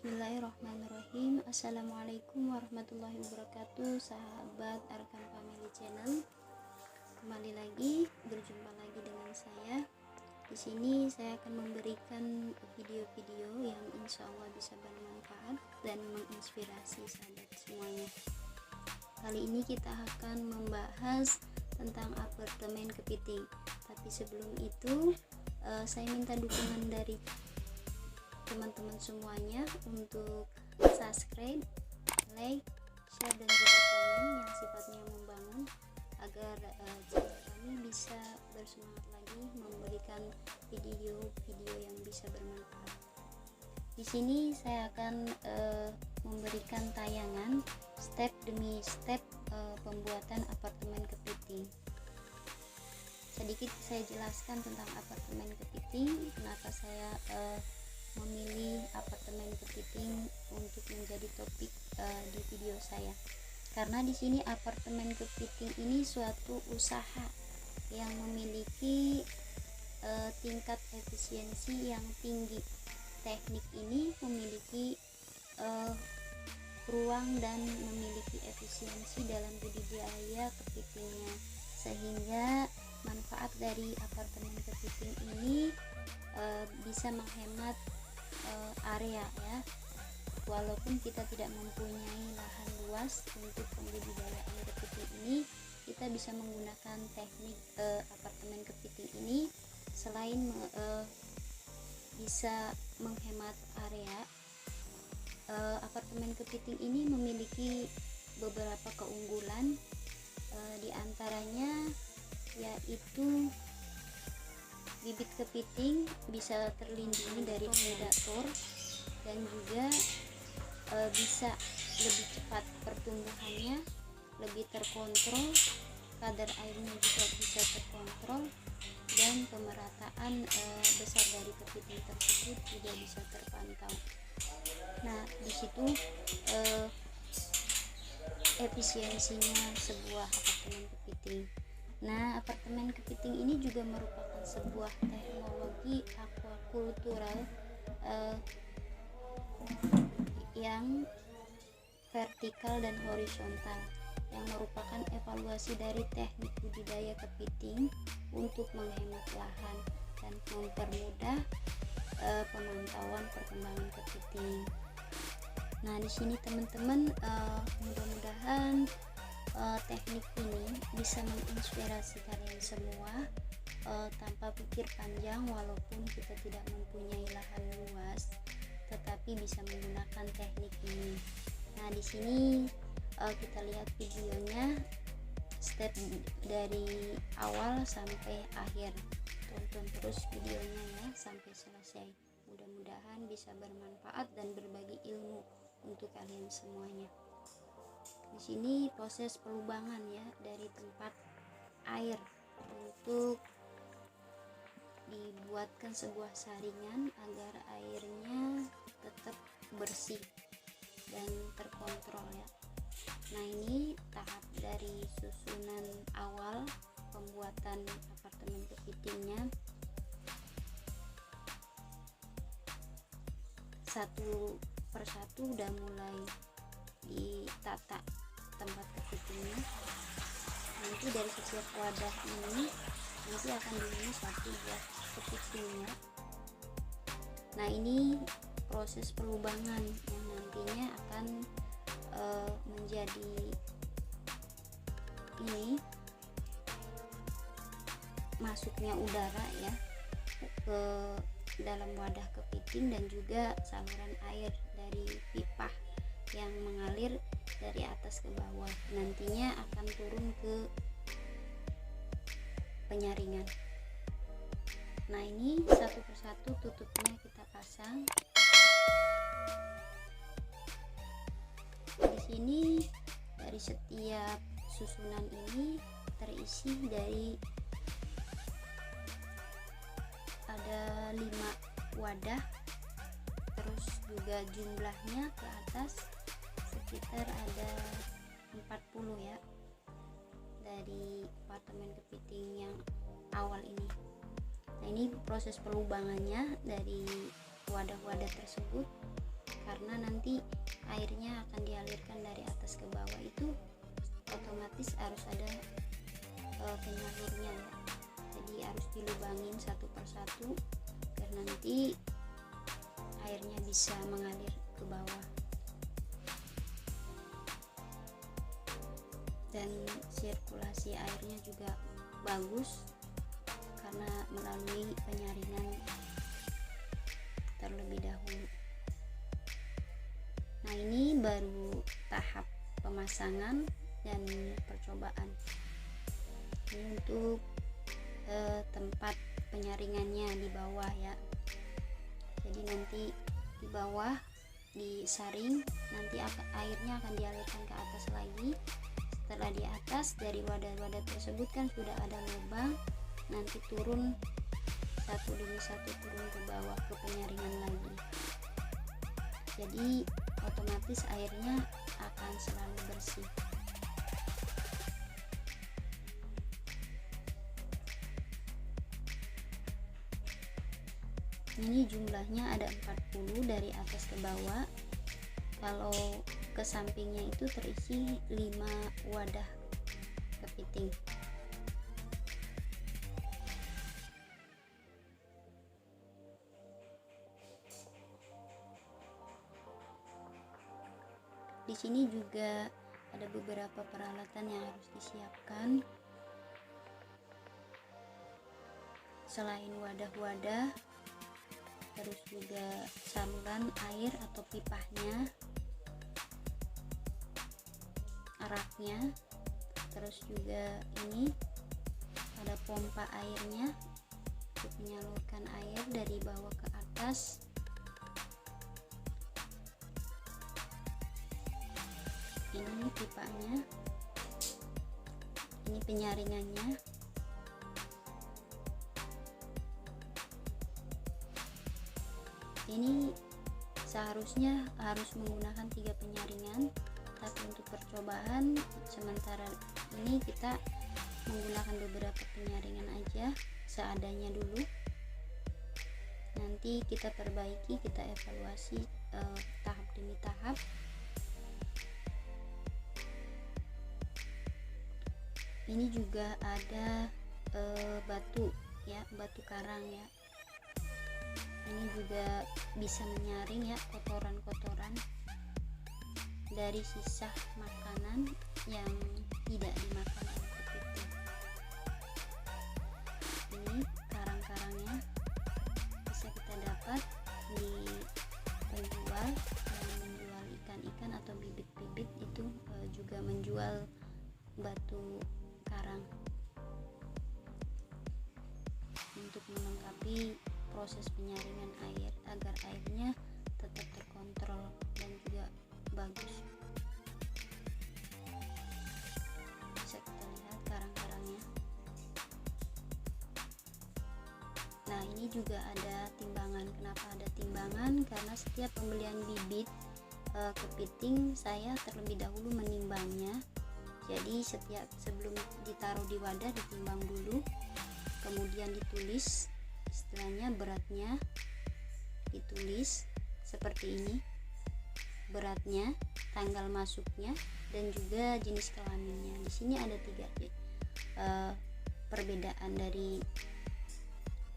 Bismillahirrahmanirrahim. Assalamualaikum warahmatullahi wabarakatuh, sahabat Arkan Family Channel. Kembali lagi, berjumpa lagi dengan saya. Di sini saya akan memberikan video-video yang insya Allah bisa bermanfaat dan menginspirasi sahabat semuanya. Kali ini kita akan membahas tentang apartemen kepiting. Tapi sebelum itu, saya minta dukungan dari teman-teman semuanya untuk subscribe, like, share, dan juga komen yang sifatnya membangun agar channel kami bisa bersemangat lagi memberikan video-video yang bisa bermanfaat. Di sini saya akan memberikan tayangan step demi step pembuatan apartemen kepiting. Sedikit saya jelaskan tentang apartemen kepiting, kenapa saya memilih apartemen kepiting untuk menjadi topik di video saya. Karena di sini apartemen kepiting ini suatu usaha yang memiliki tingkat efisiensi yang tinggi. Teknik ini memiliki ruang dan memiliki efisiensi dalam budidaya kepitingnya, sehingga manfaat dari apartemen kepiting ini bisa menghemat area ya, walaupun kita tidak mempunyai lahan luas untuk pembudidayaan kepiting ini, kita bisa menggunakan teknik apartemen kepiting ini. Selain bisa menghemat area, apartemen kepiting ini memiliki beberapa keunggulan, di antaranya yaitu bibit kepiting bisa terlindungi dari predator dan juga bisa lebih cepat pertumbuhannya, lebih terkontrol, kadar airnya juga bisa terkontrol, dan pemerataan besar dari kepiting tersebut juga bisa terpantau. Nah, di situ efisiensinya sebuah apartemen kepiting. Nah, apartemen kepiting ini juga merupakan sebuah teknologi aquacultural yang vertikal dan horizontal, yang merupakan evaluasi dari teknik budidaya kepiting untuk menghemat lahan dan mempermudah pemantauan perkembangan kepiting. Nah, di sini teman-teman, mudah-mudahan teknik ini bisa menginspirasi kalian semua tanpa pikir panjang, walaupun kita tidak mempunyai lahan luas, tetapi bisa menggunakan teknik ini. Nah, di sini kita lihat videonya step dari awal sampai akhir. Tonton terus videonya ya sampai selesai. Mudah-mudahan bisa bermanfaat dan berbagi ilmu untuk kalian semuanya. Di sini proses pelubangan ya dari tempat air untuk dibuatkan sebuah saringan agar airnya tetap bersih dan terkontrol ya. Nah, ini tahap dari susunan awal pembuatan apartemen kepitingnya. Satu persatu udah mulai ditata tempat kepitingnya. Nanti dari setiap wadah ini nanti akan diisi satu buah kepitingnya. Nah, ini proses pelubangan yang nantinya akan menjadi ini masuknya udara ya ke dalam wadah kepiting, dan juga saluran air dari pipa yang mengalir dari atas ke bawah nantinya akan turun ke penyaringan. Nah, ini satu persatu tutupnya kita pasang. Di sini dari setiap susunan ini terisi dari ada 5 wadah, terus juga jumlahnya ke atas sekitar ada 40 ya, dari apartemen kepiting yang awal ini. Nah, ini proses pelubangannya dari wadah-wadah tersebut karena nanti airnya akan dialirkan dari atas ke bawah, itu otomatis harus ada penyalurnya ya. Jadi harus dilubangin satu persatu biar nanti airnya bisa mengalir ke bawah. Dan sirkulasi airnya juga bagus karena melalui penyaringan terlebih dahulu. Nah, ini baru tahap pemasangan dan percobaan. Ini untuk tempat penyaringannya di bawah ya. Jadi nanti di bawah disaring, nanti airnya akan dialirkan ke atas lagi. Setelah di atas, dari wadah-wadah tersebut kan sudah ada lubang, nanti turun satu demi satu, turun ke bawah ke penyaringan lagi. Jadi otomatis airnya akan selalu bersih. Ini jumlahnya ada 40 dari atas ke bawah. Kalau ke sampingnya itu terisi 5 wadah kepiting. Di sini juga ada beberapa peralatan yang harus disiapkan. Selain wadah-wadah, terus juga saluran air atau pipahnya, raknya, terus juga ini ada pompa airnya untuk menyalurkan air dari bawah ke atas. Ini pipanya, ini penyaringannya. Ini seharusnya harus menggunakan 3 penyaringan, tapi untuk percobaan sementara ini kita menggunakan beberapa penyaringan aja seadanya dulu. Nanti kita perbaiki, kita evaluasi tahap demi tahap. Ini juga ada batu ya, batu karang ya. Ini juga bisa menyaring ya kotoran-kotoran dari sisa makanan yang tidak dimakan oleh kepiting. Ini karang-karangnya bisa kita dapat di penjual yang menjual ikan-ikan atau bibit-bibit, itu juga menjual batu karang untuk melengkapi proses penyaringan air agar airnya tetap terkontrol dan juga bagus. Bisa kita lihat karang-karangnya. Nah, ini juga ada timbangan. Kenapa ada timbangan? Karena setiap pembelian bibit kepiting saya terlebih dahulu menimbangnya. Jadi sebelum ditaruh di wadah ditimbang dulu, kemudian ditulis istilahnya beratnya, ditulis seperti ini, beratnya, tanggal masuknya, dan juga jenis kelaminnya. Di sini ada 3 perbedaan dari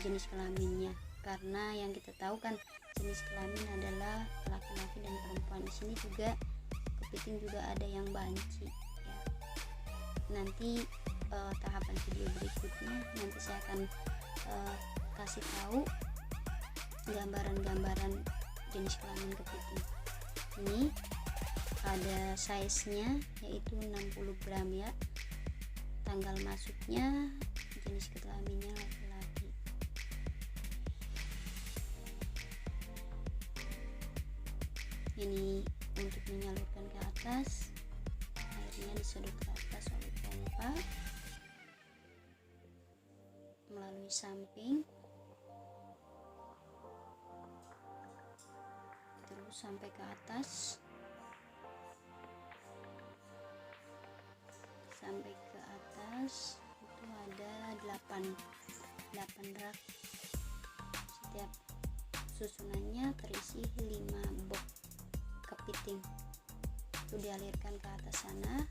jenis kelaminnya, karena yang kita tahu kan jenis kelamin adalah laki-laki dan perempuan. Di sini juga kepiting juga ada yang banci ya. Nanti tahapan video berikutnya nanti saya akan kasih tahu gambaran-gambaran jenis kelamin kepiting. Ini ada size-nya yaitu 60 gram ya, tanggal masuknya, jenis kelaminnya laki-laki. Ini untuk menyalurkan ke atas, airnya disedot ke atas oleh pompa melalui samping terus sampai ke atas, itu ada 8 rak. Setiap susunannya terisi 5 box. resting, itu dialirkan ke atas sana.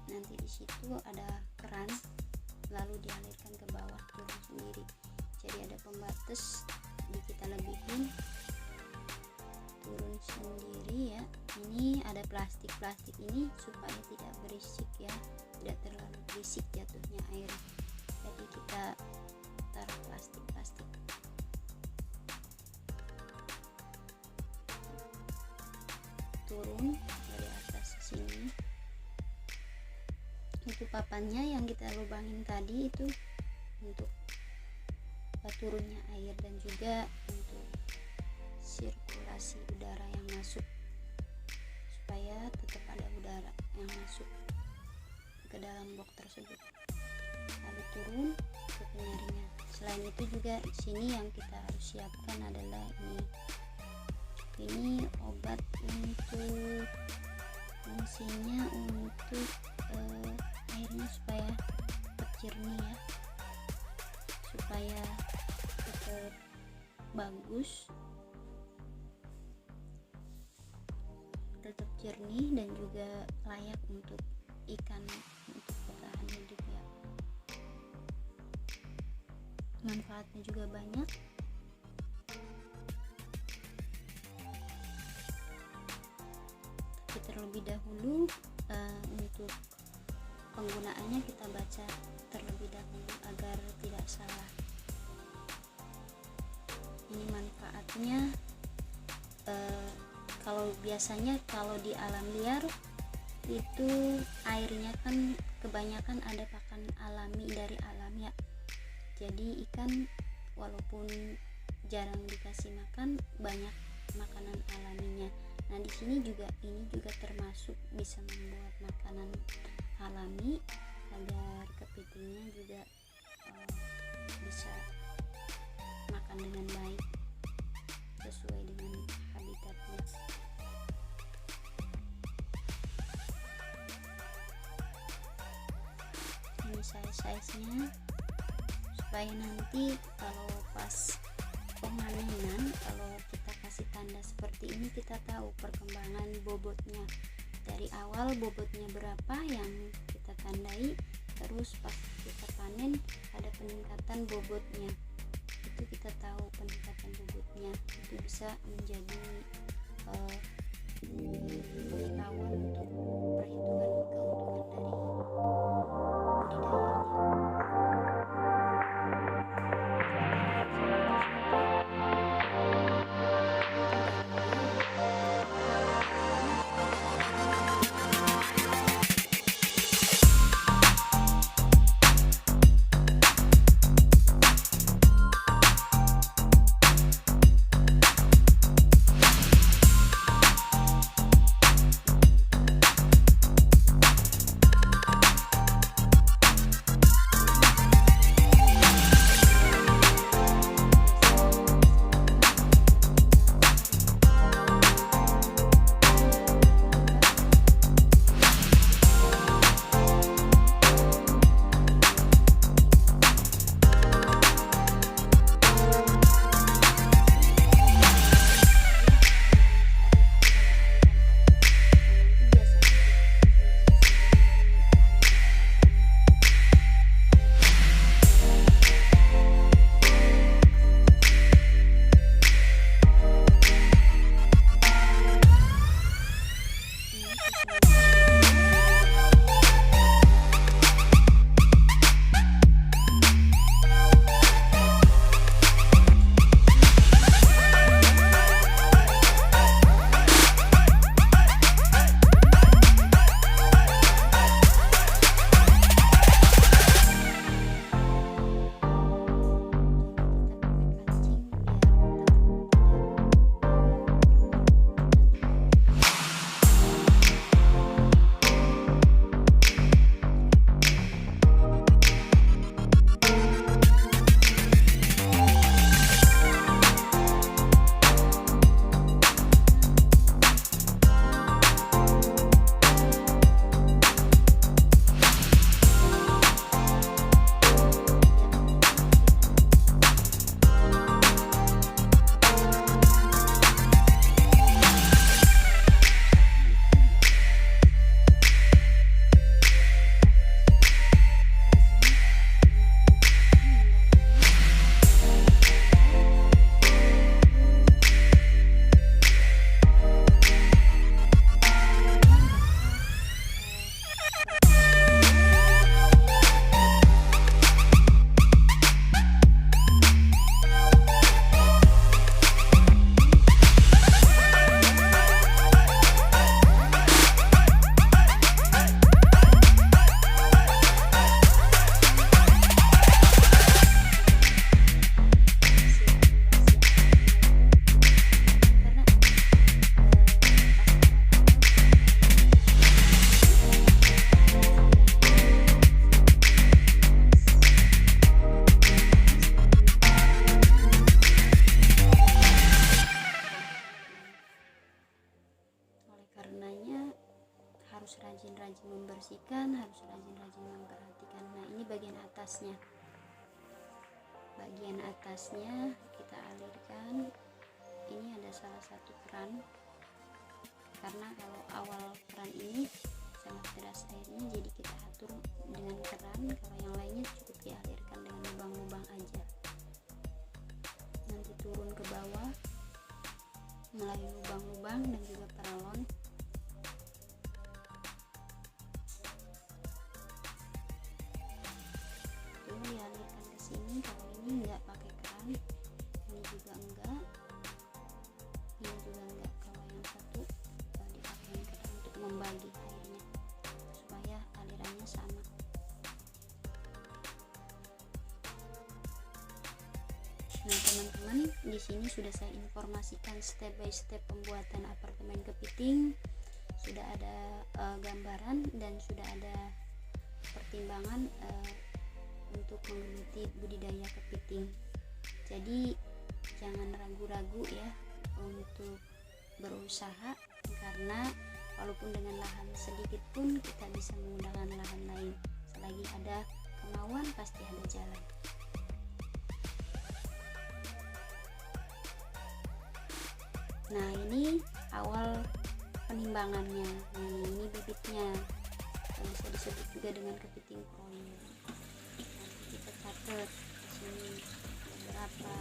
Nanti di situ ada keran, lalu dialirkan ke bawah turun sendiri. Jadi ada pembatas, jadi kita lebihin turun sendiri ya. Ini ada plastik ini supaya tidak berisik ya, tidak terlalu berisik jatuhnya air. Jadi kita taruh plastik turun dari atas sini. Itu papannya yang kita lubangin tadi itu untuk turunnya air dan juga untuk sirkulasi udara yang masuk, supaya tetap ada udara yang masuk ke dalam box tersebut. Lalu turun ke penyaringan. Selain itu juga di sini yang kita harus siapkan adalah ini obat untuk fungsinya untuk airnya supaya jernih ya, supaya tetap bagus, tetap jernih dan juga layak untuk ikan untuk bertahan hidup ya. Manfaatnya juga banyak. Tapi terlebih dahulu untuk penggunaannya kita baca terlebih dahulu agar tidak salah. Ini manfaatnya, kalau biasanya kalau di alam liar itu airnya kan kebanyakan ada pakan alami dari alam ya. Jadi ikan walaupun jarang dikasih makan, banyak makanan alaminya. Nah di sini juga ini juga termasuk bisa membuat makanan alami agar kepitingnya juga bisa makan dengan baik sesuai dengan habitatnya. Ini size-nya supaya nanti kalau pas pemanenan, kalau kita kasih tanda seperti ini, kita tahu perkembangan bobotnya dari awal, bobotnya berapa yang kita tandai, terus pas kita panen ada peningkatan bobotnya, itu kita tahu peningkatan bobotnya. Itu bisa menjadi pengetahuan untuk perhitungan keuntungan dari budidayanya. harus rajin-rajin membersihkan, harus rajin-rajin memperhatikan. Nah, ini bagian atasnya. Bagian atasnya kita alirkan. Ini ada salah satu keran, karena kalau awal keran ini sangat deras airnya, jadi kita atur dengan keran. Kalau yang lainnya cukup dialirkan dengan lubang-lubang aja. Nanti turun ke bawah melalui lubang-lubang dan juga paralon. Tuh, dialirkan ke sini. Kalau ini enggak pakai keran, ini juga enggak, ini juga enggak. Kalau yang satu dipakai keran untuk membagi airnya supaya alirannya sama. Nah, teman-teman, di sini sudah saya informasikan step by step pembuatan apartemen kepiting. Sudah ada gambaran dan sudah ada pertimbangan untuk menggeluti budidaya kepiting. Jadi jangan ragu-ragu ya untuk berusaha, karena walaupun dengan lahan sedikit pun kita bisa menggunakan lahan lain. Selagi ada kemauan pasti ada jalan. Nah, ini awal penimbangannya. Nah, ini bibitnya, yang bisa disebut juga dengan kepiting kroil. Nanti kita catat di sini beberapa.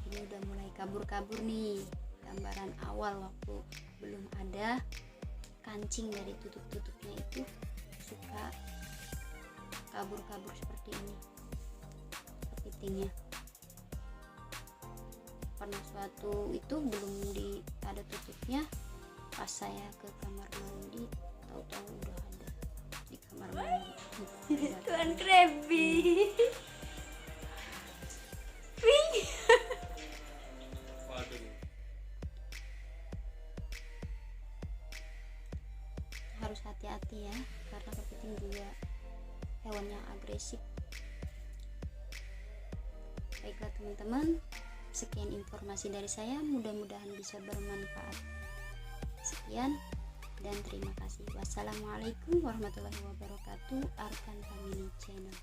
Ini udah mulai kabur-kabur nih, gambaran awal waktu belum ada kancing dari tutup-tutupnya itu suka kabur-kabur seperti ini kepitingnya. Pernah suatu itu belum ada tutupnya, pas saya ke kamar mandi tahu-tahu udah ada di kamar mandi. Tuan Krabby. Harus hati-hati ya, karena kepiting juga hewan yang agresif. Baiklah teman-teman, sekian informasi dari saya, mudah-mudahan bisa bermanfaat. Sekian dan terima kasih. Wassalamualaikum warahmatullahi wabarakatuh. Arkan Family Channel.